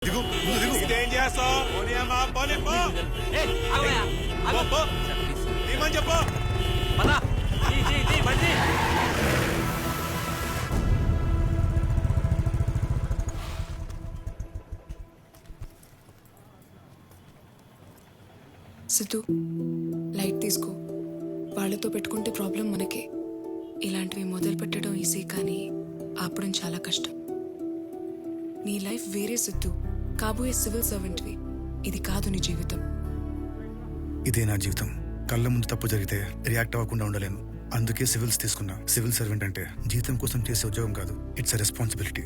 దిగు ముందు దిగు. ఇదేం చేస్తావు? పోనీ అమ్మా, పోనీ, పో. పో, పో. తీయమని చెప్పు. సిద్ధు లైట్ తీసుకో. వాళ్ళతో పెట్టుకుంటే ప్రాబ్లం మనకే. ఇలాంటివి మొదలు పెట్టడం ఈజీ, కానీ ఆపడం చాలా కష్టం. నీ లైఫ్ వేరే సిద్ధు, కాబోయే సివిల్ సర్వెంట్వి. ఇది కాదు నీ జీవితం. ఇదే నా జీవితం. కళ్ళ ముందు తప్పు జరిగితే రియాక్ట్ అవ్వకుండా ఉండలేను. అందుకే సివిల్స్ తీసుకున్నా. సివిల్ సర్వెంట్ అంటే జీతం కోసం చేసే ఉద్యోగం కాదు, ఇట్స్ ఎ రెస్పాన్సిబిలిటీ.